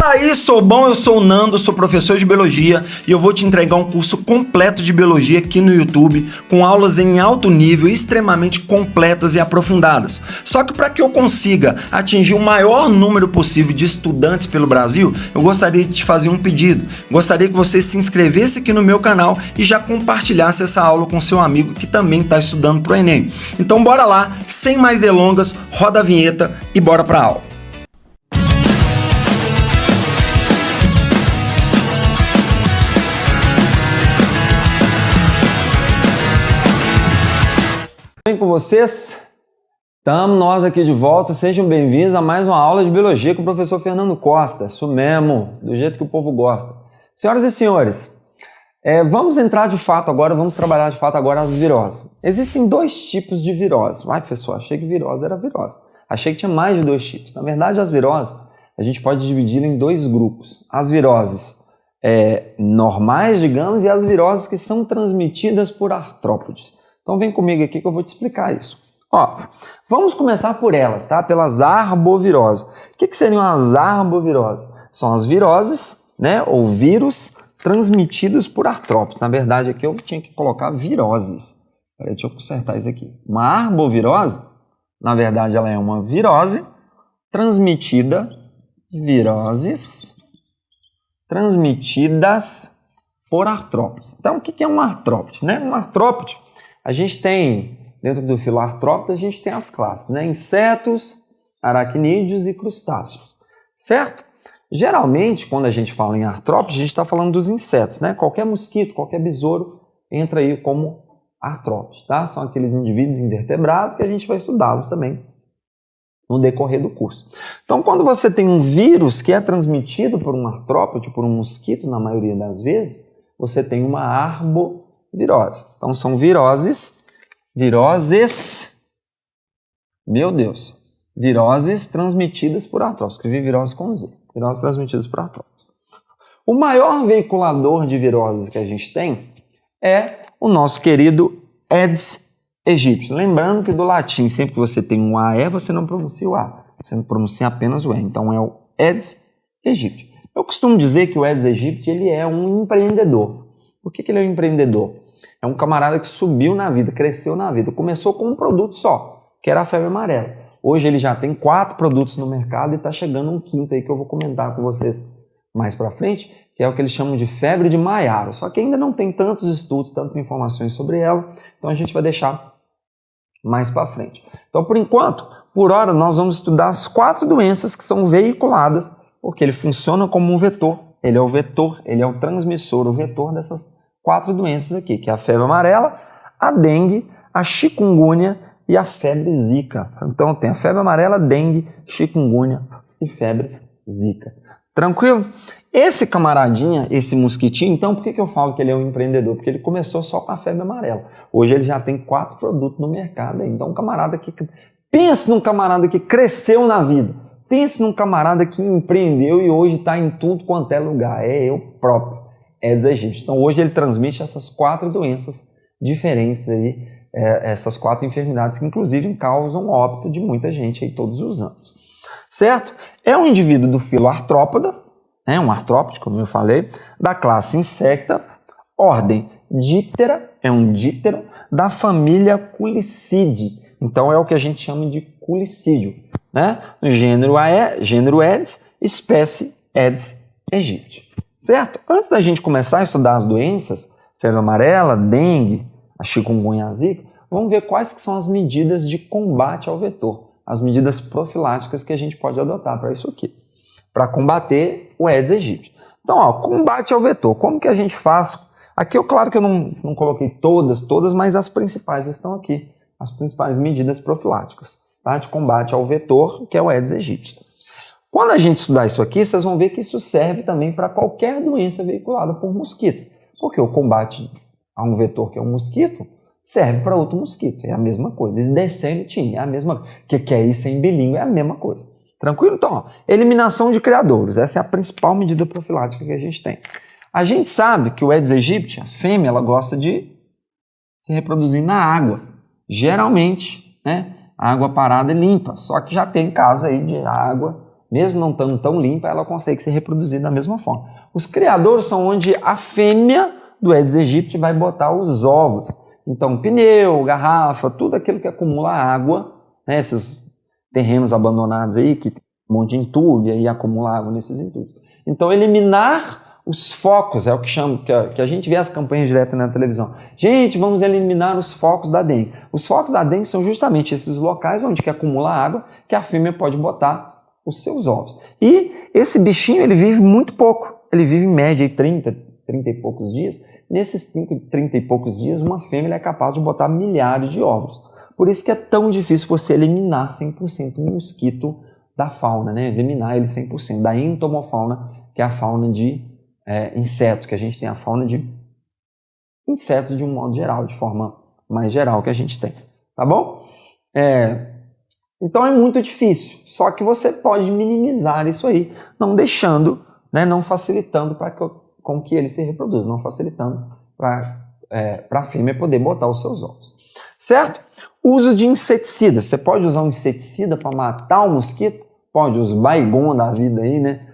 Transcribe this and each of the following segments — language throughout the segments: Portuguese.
aí, sou bom? Eu sou o Nando, sou professor de biologia e eu vou te entregar um curso completo de biologia aqui no YouTube, com aulas em alto nível, extremamente completas e aprofundadas. Só que para que eu consiga atingir o maior número possível de estudantes pelo Brasil, eu gostaria de te fazer um pedido. Gostaria que você se inscrevesse aqui no meu canal e já compartilhasse essa aula com seu amigo que também está estudando para o Enem. Então bora lá, sem mais delongas, roda a vinheta e bora para a aula. Bem com vocês? Estamos nós aqui de volta, sejam bem-vindos a mais uma aula de biologia com o professor Fernando Costa, isso mesmo, do jeito que o povo gosta. Senhoras e senhores, vamos entrar de fato agora, vamos trabalhar de fato agora as viroses. Existem dois tipos de virose. Ai, professor, achei que virose era virose. Achei que tinha mais de dois tipos. Na verdade, as viroses, a gente pode dividir em dois grupos. As viroses normais, digamos, e as viroses que são transmitidas por artrópodes. Então vem comigo aqui que eu vou te explicar isso. Ó, vamos começar por elas, tá? Pelas arboviroses. O que seriam as arboviroses? São as viroses, né, ou vírus transmitidos por artrópodes. Na verdade, aqui eu tinha que colocar viroses. Peraí, deixa eu consertar isso aqui. Uma arbovirose, na verdade, ela é uma virose transmitida, viroses transmitidas por artrópodes. Então, o que é um artrópode, né? Um artrópode, a gente tem, dentro do filo artrópode, a gente tem as classes, né? Insetos, aracnídeos e crustáceos, certo? Geralmente, quando a gente fala em artrópode, a gente está falando dos insetos, né? Qualquer mosquito, qualquer besouro entra aí como artrópode, tá? São aqueles indivíduos invertebrados que a gente vai estudá-los também no decorrer do curso. Então, quando você tem um vírus que é transmitido por um artrópode, por um mosquito, na maioria das vezes, você tem uma arbovirose. Então, são viroses, meu Deus, viroses transmitidas por artrópodes. Escrevi virose com Z, viroses transmitidas por artrópodes. O maior veiculador de viroses que a gente tem é o nosso querido Aedes aegypti. Lembrando que do latim, sempre que você tem um AE, você não pronuncia o A, você não pronuncia apenas o E. Então, é o Aedes aegypti. Eu costumo dizer que o Aedes aegypti ele é um empreendedor. Por que ele é um empreendedor? É um camarada que subiu na vida, cresceu na vida. Começou com um produto só, que era a febre amarela. Hoje ele já tem 4 produtos no mercado e está chegando um quinto aí que eu vou comentar com vocês mais para frente, que é o que eles chamam de febre de Mayaro. Só que ainda não tem tantos estudos, tantas informações sobre ela, então a gente vai deixar mais para frente. Então, por enquanto, por hora, nós vamos estudar as 4 doenças que são veiculadas, porque ele funciona como um vetor. Ele é o vetor, ele é o transmissor, o vetor dessas 4 doenças aqui, que é a febre amarela, a dengue, a chikungunya e a febre zika. Então, tem a febre amarela, dengue, chikungunya e febre zika. Tranquilo? Esse camaradinha, esse mosquitinho, então por que eu falo que ele é um empreendedor? Porque ele começou só com a febre amarela. Hoje ele já tem 4 produtos no mercado. Então um camarada que... Pense num camarada que cresceu na vida. Pense num camarada que empreendeu e hoje está em tudo quanto é lugar. É eu próprio. Aedes aegypti. Então hoje ele transmite essas 4 doenças diferentes aí. Essas 4 enfermidades que inclusive causam óbito de muita gente aí todos os anos. Certo? É um indivíduo do filo artrópoda, um artrópode, como eu falei, da classe Insecta, ordem Diptera, é um díptero, da família Culicidae. Então é o que a gente chama de culicídio, né? Gênero Aedes, espécie Aedes aegypti. Certo? Antes da gente começar a estudar as doenças, febre amarela, dengue, a chikungunya e a zika, vamos ver quais que são as medidas de combate ao vetor, as medidas profiláticas que a gente pode adotar para isso aqui, para combater o Aedes aegypti. Então, ó, combate ao vetor, como que a gente faz? Aqui, claro que eu não coloquei todas, mas as principais estão aqui, as principais medidas profiláticas, tá? De combate ao vetor, que é o Aedes aegypti. Quando a gente estudar isso aqui, vocês vão ver que isso serve também para qualquer doença veiculada por mosquito, porque o combate a um vetor que é um mosquito serve para outro mosquito, é a mesma coisa. Esdecene é a mesma coisa. Que é isso em bilíngue, é a mesma coisa. Tranquilo? Então, ó, eliminação de criadouros. Essa é a principal medida profilática que a gente tem. A gente sabe que o Aedes aegypti, a fêmea, ela gosta de se reproduzir na água. Geralmente, né? Água parada e limpa. Só que já tem caso aí de água mesmo não estando tão limpa, ela consegue se reproduzir da mesma forma. Os criadores são onde a fêmea do Aedes aegypti vai botar os ovos. Então, pneu, garrafa, tudo aquilo que acumula água, né, esses terrenos abandonados aí, que tem um monte de entulho e acumula água nesses entulhos. Então, eliminar os focos, é o que chama, que a gente vê as campanhas direto na televisão. Gente, vamos eliminar os focos da dengue. Os focos da dengue são justamente esses locais onde que acumula água, que a fêmea pode botar os seus ovos. E esse bichinho, ele vive muito pouco. Ele vive em média aí 30 e poucos dias. Nesses 30 e poucos dias, uma fêmea é capaz de botar milhares de ovos. Por isso que é tão difícil você eliminar 100% um mosquito da fauna, né? Eliminar ele 100%. Da entomofauna, que é a fauna de insetos, que a gente tem a fauna de insetos de um modo geral, de forma mais geral que a gente tem. Tá bom? Então é muito difícil. Só que você pode minimizar isso aí, não deixando, né, não facilitando com que ele se reproduza, não facilitando para a fêmea poder botar os seus ovos. Certo? Uso de inseticidas. Você pode usar um inseticida para matar o mosquito? Pode, os Baygon da vida aí, né?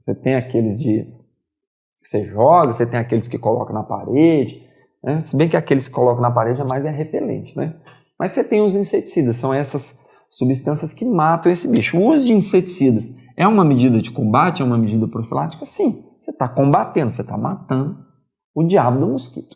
Você tem aqueles que você joga, você tem aqueles que coloca na parede, né? Se bem que aqueles que colocam na parede é repelente, né? Mas você tem os inseticidas, são essas substâncias que matam esse bicho. O uso de inseticidas é uma medida de combate, é uma medida profilática? Sim, você está combatendo, você está matando o diabo do mosquito.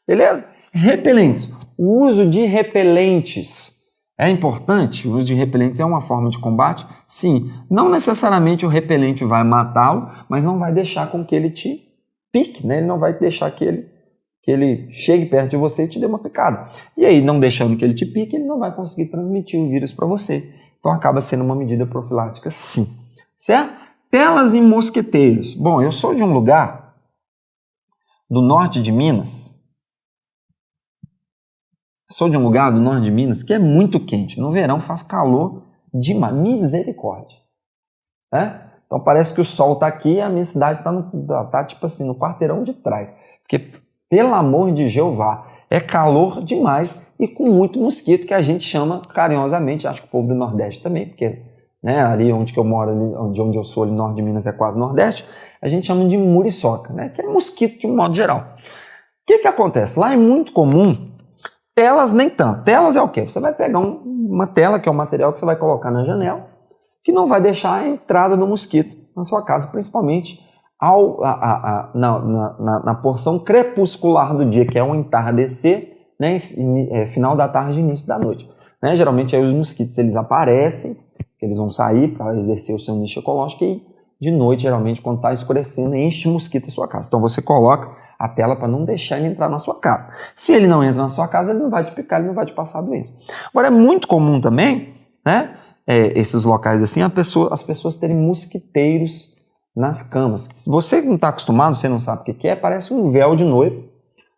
Beleza? Repelentes. O uso de repelentes é importante? O uso de repelentes é uma forma de combate? Sim. Não necessariamente o repelente vai matá-lo, mas não vai deixar com que ele te pique, né? Ele não vai deixar que ele chegue perto de você e te dê uma picada. E aí, não deixando que ele te pique, ele não vai conseguir transmitir o vírus para você. Então, acaba sendo uma medida profilática, sim. Certo? Telas e mosquiteiros. Bom, eu sou de um lugar do norte de Minas. Que é muito quente. No verão faz calor demais. Misericórdia. Né? Então parece que o sol está aqui e a minha cidade está tipo assim, no quarteirão de trás. Porque, pelo amor de Jeová, é calor demais e com muito mosquito, que a gente chama carinhosamente, acho que o povo do Nordeste também, porque, né, ali onde que eu moro, onde eu sou, ali no norte de Minas, é quase Nordeste, a gente chama de muriçoca, né, que é mosquito de um modo geral. O que acontece? Lá é muito comum. Telas nem tanto. Telas é o quê? Você vai pegar uma tela, que é o material que você vai colocar na janela, que não vai deixar a entrada do mosquito na sua casa, principalmente na porção crepuscular do dia, que é o entardecer, né, final da tarde e início da noite. Né? Geralmente aí os mosquitos eles aparecem, eles vão sair para exercer o seu nicho ecológico e de noite, geralmente, quando está escurecendo, enche mosquito a sua casa. Então você coloca a tela para não deixar ele entrar na sua casa. Se ele não entra na sua casa, ele não vai te picar, ele não vai te passar a doença. Agora, é muito comum também, né, esses locais assim, as pessoas terem mosquiteiros nas camas. Se você não está acostumado, você não sabe o que é, parece um véu de noiva.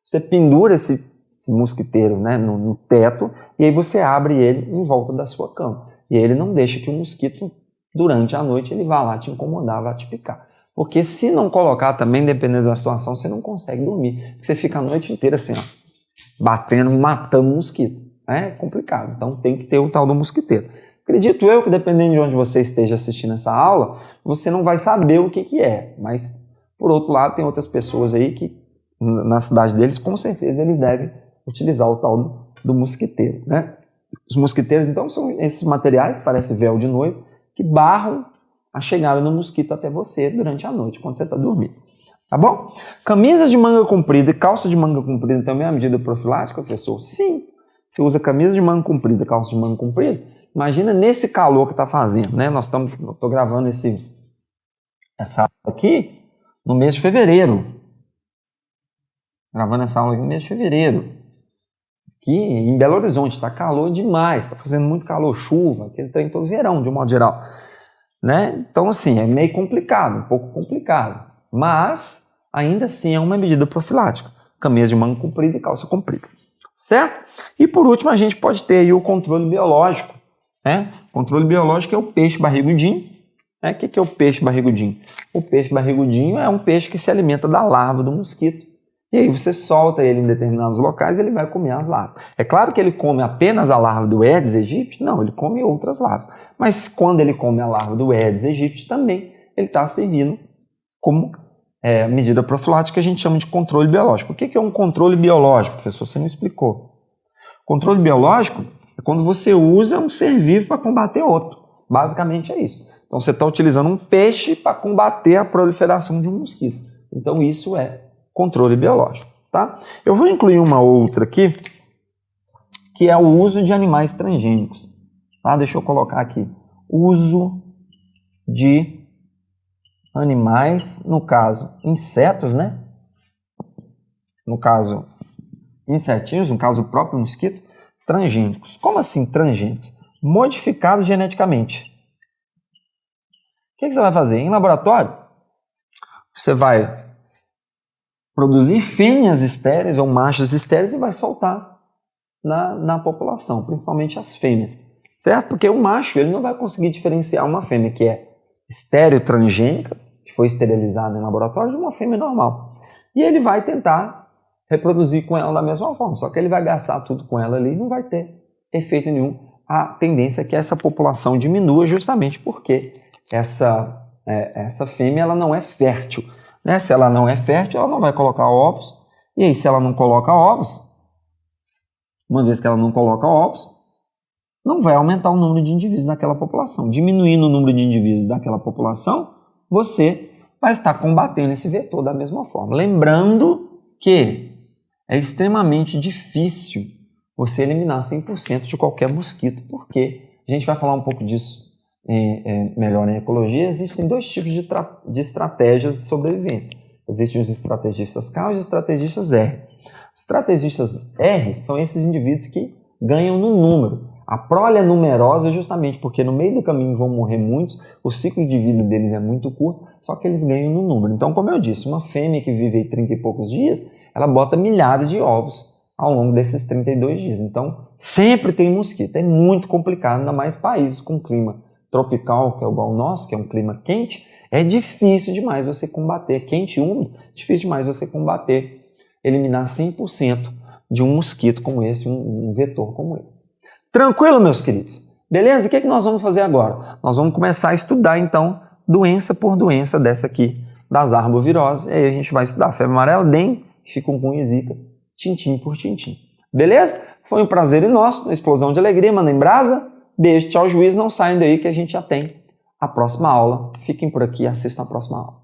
Você pendura esse mosquiteiro, né, no teto e aí você abre ele em volta da sua cama. E aí ele não deixa que o mosquito, durante a noite, ele vá lá te incomodar, vá te picar. Porque se não colocar também, dependendo da situação, você não consegue dormir. Você fica a noite inteira assim, ó, batendo, matando o mosquito. É complicado. Então tem que ter o tal do mosquiteiro. Acredito eu que dependendo de onde você esteja assistindo essa aula, você não vai saber o que é. Mas, por outro lado, tem outras pessoas aí que, na cidade deles, com certeza, eles devem utilizar o tal do mosquiteiro, né? Os mosquiteiros, então, são esses materiais, parece véu de noiva, que barram a chegada do mosquito até você durante a noite, quando você está dormindo. Tá bom? Camisas de manga comprida e calça de manga comprida também é uma medida profilática, professor? Sim. Você usa camisa de manga comprida e calça de manga comprida, imagina nesse calor que está fazendo, né? Eu estou gravando essa aula aqui no mês de fevereiro. Gravando essa aula aqui no mês de fevereiro. Aqui em Belo Horizonte está calor demais, está fazendo muito calor, chuva, aquele trem todo verão, de um modo geral. Né? Então, assim, é meio complicado, um pouco complicado. Mas, ainda assim, é uma medida profilática. Camisa de manga comprida e calça comprida. Certo? E, por último, a gente pode ter aí o controle biológico. Né? O controle biológico é o peixe barrigudinho. Né? O que é o peixe barrigudinho? O peixe barrigudinho é um peixe que se alimenta da larva do mosquito. E aí você solta ele em determinados locais e ele vai comer as larvas. É claro que ele come apenas a larva do Aedes aegypti? Não, ele come outras larvas. Mas quando ele come a larva do Aedes aegypti também, ele está servindo como medida profilática que a gente chama de controle biológico. O que é um controle biológico, professor? Você não explicou. Controle biológico é quando você usa um ser vivo para combater outro. Basicamente é isso. Então você está utilizando um peixe para combater a proliferação de um mosquito. Então isso é controle biológico, tá? Eu vou incluir uma outra aqui, que é o uso de animais transgênicos. Tá? Deixa eu colocar aqui. Uso de animais, no caso, insetos, né? No caso, insetinhos, no caso, o próprio mosquito, transgênicos. Como assim transgênicos? Modificados geneticamente. O que você vai fazer? Em laboratório, você vai produzir fêmeas estéreis ou machos estéreis e vai soltar na população, principalmente as fêmeas, certo? Porque o macho ele não vai conseguir diferenciar uma fêmea que é estéreo transgênica, que foi esterilizada em laboratório, de uma fêmea normal. E ele vai tentar reproduzir com ela da mesma forma, só que ele vai gastar tudo com ela ali e não vai ter efeito nenhum. A tendência é que essa população diminua justamente porque essa fêmea ela não é fértil. Né? Se ela não é fértil, ela não vai colocar ovos. E aí, se ela não coloca ovos, uma vez que ela não coloca ovos, não vai aumentar o número de indivíduos daquela população. Diminuindo o número de indivíduos daquela população, você vai estar combatendo esse vetor da mesma forma. Lembrando que é extremamente difícil você eliminar 100% de qualquer mosquito, porque a gente vai falar um pouco disso melhor em ecologia. Existem dois tipos de estratégias de sobrevivência. Existem os estrategistas K e os estrategistas R. Os estrategistas R são esses indivíduos que ganham no número. A prole é numerosa justamente porque no meio do caminho vão morrer muitos, o ciclo de vida deles é muito curto, só que eles ganham no número. Então, como eu disse, uma fêmea que vive aí 30 e poucos dias, ela bota milhares de ovos ao longo desses 32 dias. Então, sempre tem mosquito. É muito complicado, ainda mais países com clima tropical, que é igual o nosso, que é um clima quente, é difícil demais você combater, quente e úmido, difícil demais você combater, eliminar 100% de um mosquito como esse, um vetor como esse. Tranquilo, meus queridos? Beleza? O que nós vamos fazer agora? Nós vamos começar a estudar, então, doença por doença dessa aqui, das arboviroses, e aí a gente vai estudar febre amarela, dengue, chikungunya e zika, tintim por tintim. Beleza? Foi um prazer e nosso, uma explosão de alegria, mandem brasa. Beijo, tchau, juiz, não saiam daí que a gente já tem a próxima aula. Fiquem por aqui e assistam a próxima aula.